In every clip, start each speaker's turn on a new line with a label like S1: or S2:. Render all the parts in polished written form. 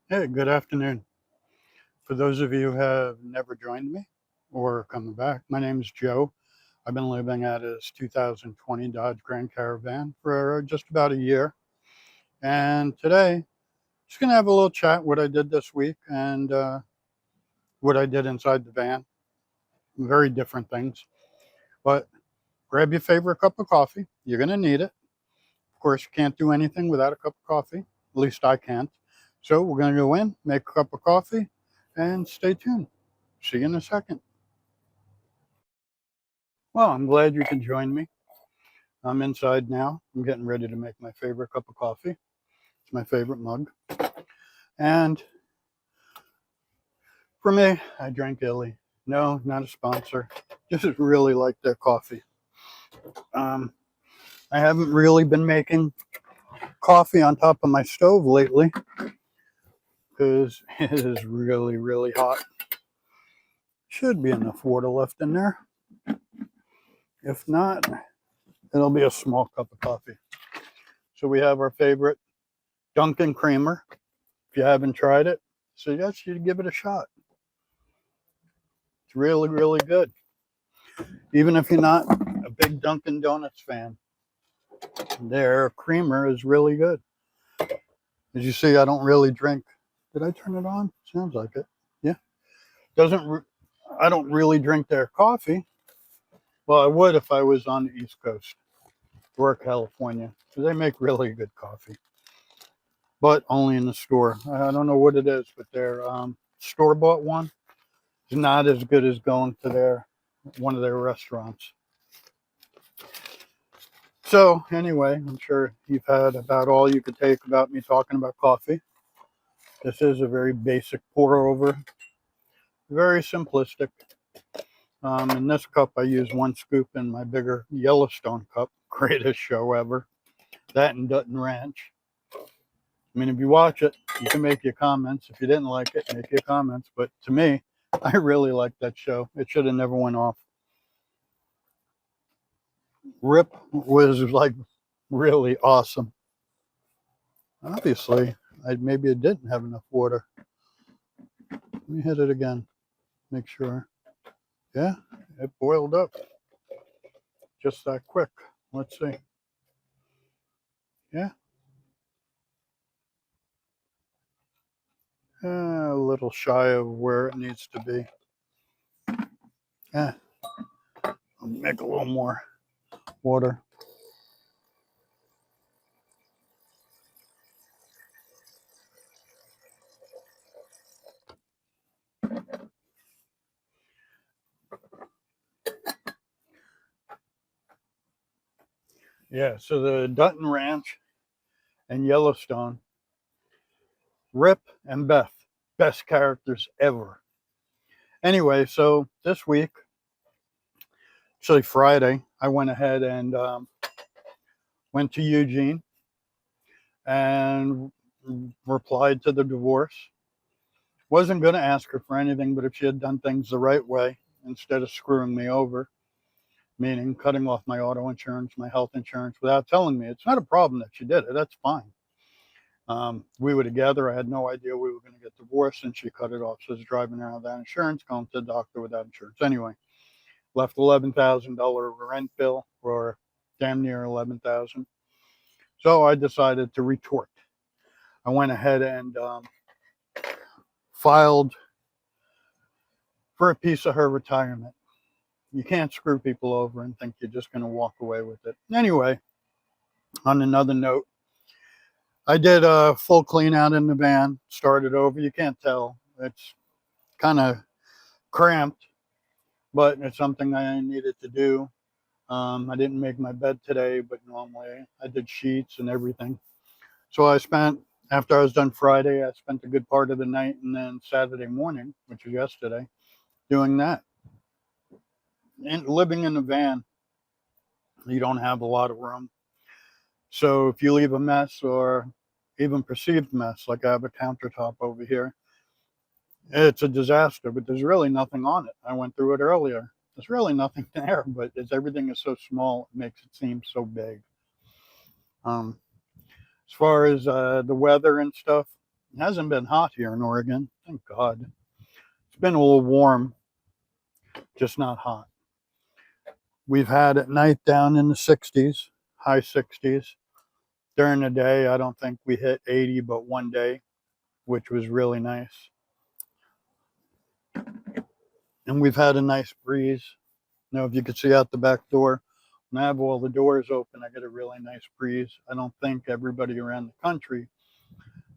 S1: Hey, good afternoon. For those of you who have never joined me or coming back, my name is Joe. I've been living at his 2020 Dodge Grand Caravan for just about a year. And today, just going to have a little chat what I did this week and what I did inside the van. Very different things. But grab your favorite cup of coffee. You're going to need it. Of course, you can't do anything without a cup of coffee. At least I can't. So we're going to go in, make a cup of coffee, and stay tuned. See you in a second. Well, I'm glad you can join me. I'm inside now. I'm getting ready to make my favorite cup of coffee. It's my favorite mug. And for me, I drank Illy. No, not a sponsor. Just really like their coffee. Um, I haven't really been making coffee on top of my stove lately because it is really, really hot. Should be enough water left in there. If not, it'll be a small cup of coffee. So we have our favorite Dunkin' Creamer. If you haven't tried it, suggest you give it a shot. It's really, really good. Even if you're not a big Dunkin' Donuts fan, their creamer is really good. As you see, I don't really drink. Did I turn it on? Sounds like it. Yeah. Doesn't. I don't really drink their coffee. Well, I would if I was on the East Coast or California, because they make really good coffee, but only in the store. I don't know what it is, but their store-bought one is not as good as going to their one of their restaurants. So anyway, I'm sure you've had about all you could take about me talking about coffee. This is a very basic pour over, very simplistic. In this cup, I use one scoop in my bigger Yellowstone cup. Greatest show ever. That and Dutton Ranch. I mean, if you watch it, you can make your comments. If you didn't like it, make your comments. But to me, I really like that show. It should have never went off. Rip was like really awesome. Obviously, maybe it didn't have enough water. Let me hit it again. Make sure. Yeah, it boiled up just that quick. Let's see. Yeah, a little shy of where it needs to be. Yeah, I'll make a little more water. Yeah, so the Dutton Ranch and Yellowstone, Rip and Beth, best characters ever. Anyway, so this week, actually Friday, I went ahead and went to Eugene and replied to the divorce. Wasn't going to ask her for anything, but if she had done things the right way instead of screwing me over, meaning cutting off my auto insurance, my health insurance without telling me, it's not a problem that she did it. That's fine. We were together. I had no idea we were going to get divorced, and she cut it off. So I was driving around without insurance, going to the doctor without insurance. Anyway, left $11,000 rent bill, or damn near 11,000. So I decided to retort. I went ahead and filed for a piece of her retirement. You can't screw people over and think you're just going to walk away with it. Anyway, on another note, I did a full clean out in the van, started over. You can't tell. It's kind of cramped, but it's something I needed to do. I didn't make my bed today, but normally I did sheets and everything. So I spent, after I was done Friday, I spent a good part of the night and then Saturday morning, which was yesterday, doing that. And living in a van, you don't have a lot of room. So if you leave a mess or even perceived mess, like I have a countertop over here, it's a disaster, but there's really nothing on it. I went through it earlier. There's really nothing there, but everything is so small, it makes it seem so big. As far as the weather and stuff, It hasn't been hot here in Oregon, thank God. It's been a little warm, just not hot. We've had at night down in the 60s, high 60s. During the day, I don't think we hit 80, but one day, which was really nice. And we've had a nice breeze. You know, if you could see out the back door, when I have all the doors open, I get a really nice breeze. I don't think everybody around the country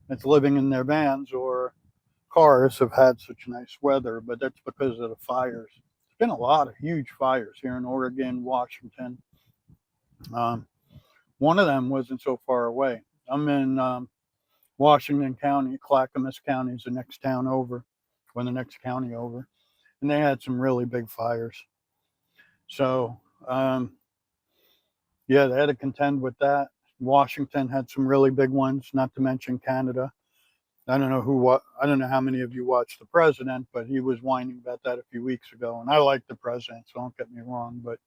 S1: that's living in their vans or cars have had such nice weather, but that's because of the fires. There's been a lot of huge fires here in Oregon, Washington. Um, one of them wasn't so far away. I'm in Washington County. Clackamas County is the next town over, or the next county over, and they had some really big fires. So, yeah, they had to contend with that. Washington had some really big ones, not to mention Canada. I don't know I don't know how many of you watched the president, but he was whining about that a few weeks ago. And I like the president, so don't get me wrong, but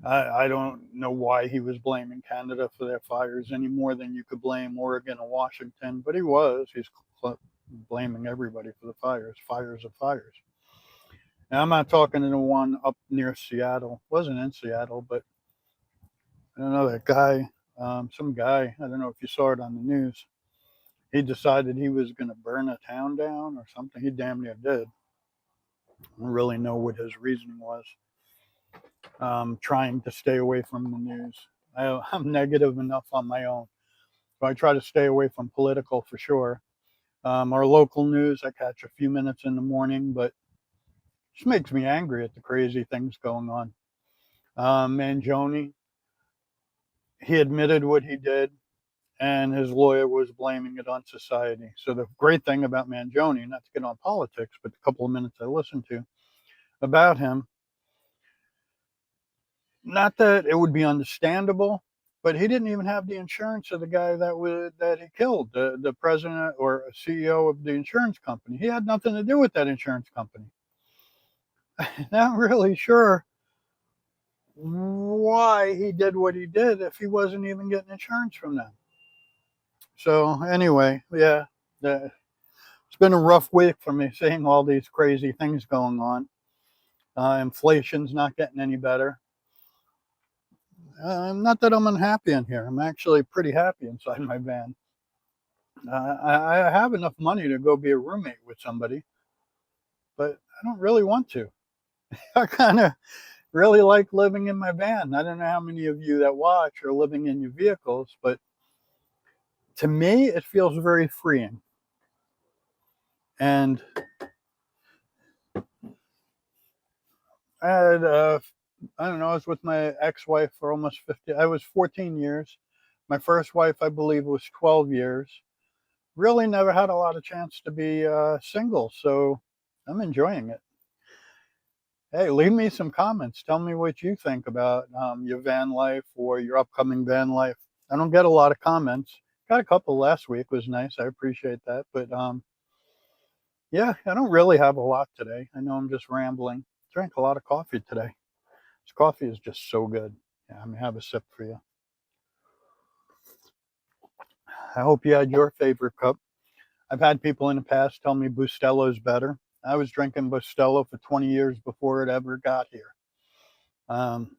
S1: I don't know why he was blaming Canada for their fires any more than you could blame Oregon or Washington. But he's blaming everybody for the fires. Fires are fires. And I'm not talking to the one up near Seattle. Wasn't in Seattle, but I don't know that guy. Some guy. I don't know if you saw it on the news. He decided he was going to burn a town down or something. He damn near did. I don't really know what his reasoning was. Trying to stay away from the news. I'm negative enough on my own. So I try to stay away from political for sure. Our local news, I catch a few minutes in the morning, but it just makes me angry at the crazy things going on. Mangione, he admitted what he did, and his lawyer was blaming it on society. So the great thing about Mangione, not to get on politics, but the couple of minutes I listened to about him, not that it would be understandable, but he didn't even have the insurance of the guy that he killed, the president or CEO of the insurance company. He had nothing to do with that insurance company. Not really sure why he did what he did if he wasn't even getting insurance from them. So anyway, yeah, it's been a rough week for me seeing all these crazy things going on. Inflation's not getting any better. Not that I'm unhappy in here. I'm actually pretty happy inside my van. I have enough money to go be a roommate with somebody, but I don't really want to. I kind of really like living in my van. I don't know how many of you that watch are living in your vehicles, but to me, it feels very freeing. And I had, I don't know, I was with my ex-wife for almost 50, I was 14 years. My first wife, I believe, was 12 years. Really never had a lot of chance to be single, so I'm enjoying it. Hey, leave me some comments. Tell me what you think about your van life or your upcoming van life. I don't get a lot of comments. Got a couple last week, was nice. I appreciate that. But yeah, I don't really have a lot today. I know I'm just rambling. Drank a lot of coffee today. This coffee is just so good. Yeah, I'm gonna have a sip for you. I hope you had your favorite cup. I've had people in the past tell me Bustelo's better. I was drinking Bustelo for 20 years before it ever got here. Um,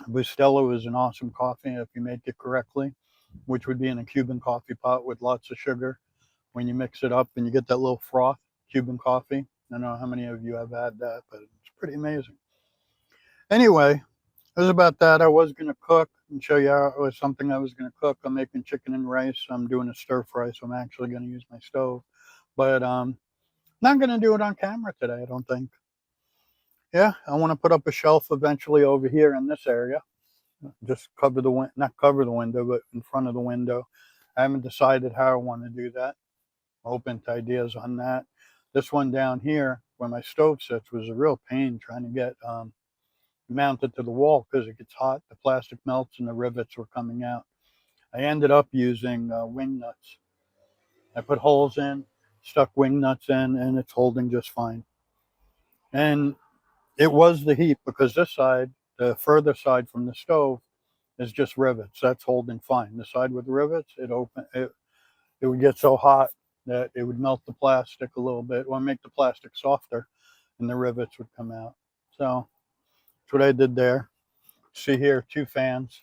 S1: Bustelo is an awesome coffee if you make it correctly, which would be in a Cuban coffee pot with lots of sugar. When you mix it up and you get that little froth, Cuban coffee. I don't know how many of you have had that, but it's pretty amazing. Anyway, it was about that. I was going to cook and show you how it was something I was going to cook. I'm making chicken and rice. I'm doing a stir fry, so I'm actually going to use my stove. But not going to do it on camera today, I don't think. Yeah, I want to put up a shelf eventually over here in this area. Just cover the not cover the window, but in front of the window. I haven't decided how I want to do that. Open to ideas on that. This one down here where my stove sits was a real pain trying to get mounted to the wall because it gets hot. The plastic melts and the rivets were coming out. I ended up using wing nuts. I put holes in, stuck wing nuts in, and it's holding just fine. And it was the heat because this side, the further side from the stove, is just rivets. That's holding fine. The side with rivets, it it would get so hot that it would melt the plastic a little bit or make the plastic softer and the rivets would come out. So that's what I did there. See here, 2 fans.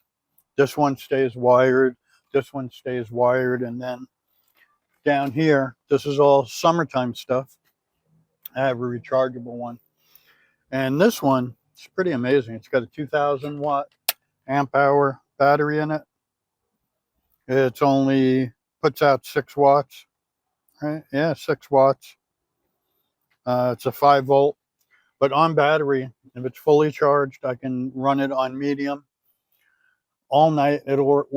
S1: This one stays wired. This one stays wired. And then down here, this is all summertime stuff. I have a rechargeable one. And this one, it's pretty amazing. It's got a 2000 watt amp hour battery in it. It's only puts out 6 watts, right? Yeah, 6 watts. It's a 5 volt, but on battery, if it's fully charged, I can run it on medium all night. It'll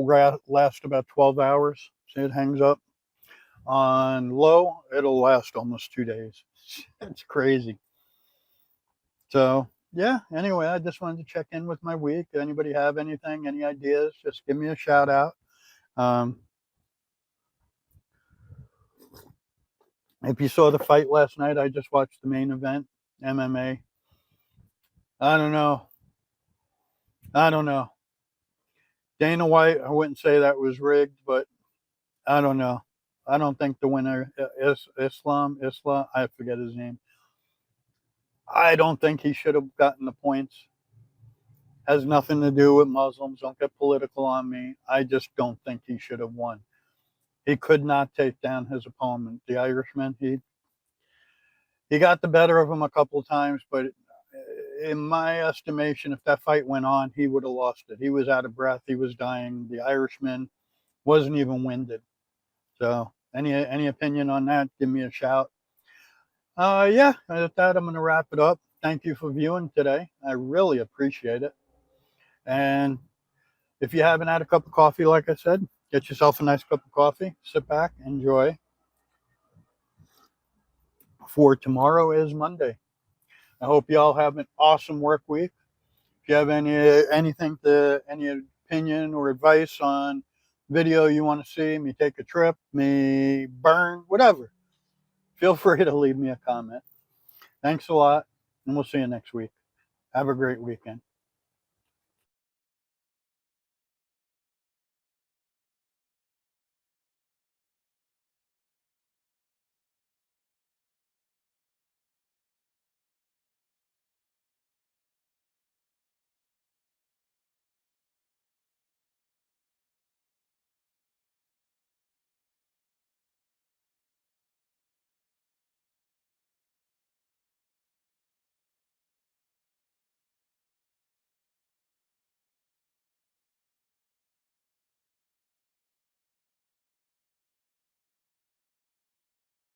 S1: last about 12 hours. See, it hangs up. On low, it'll last almost 2 days. It's crazy. So yeah, anyway, I just wanted to check in with my week. Anybody have anything, any ideas, just give me a shout out. If you saw the fight last night, I just watched the main event, MMA. I don't know. Dana White, I wouldn't say that was rigged, but I don't know. I don't think the winner is Islam, I forget his name. I don't think he should have gotten the points. Has nothing to do with Muslims. Don't get political on me. I just don't think he should have won. He could not take down his opponent, the Irishman. He got the better of him a couple of times, but in my estimation, if that fight went on, he would have lost it. He was out of breath. He was dying. The Irishman wasn't even winded. So any opinion on that, give me a shout. Yeah, with that, I'm going to wrap it up. Thank you for viewing today. I really appreciate it. And if you haven't had a cup of coffee, like I said, get yourself a nice cup of coffee. Sit back, enjoy. For tomorrow is Monday. I hope you all have an awesome work week. If you have any opinion or advice on video you want to see, me take a trip, me burn, whatever, feel free to leave me a comment. Thanks a lot, and we'll see you next week. Have a great weekend.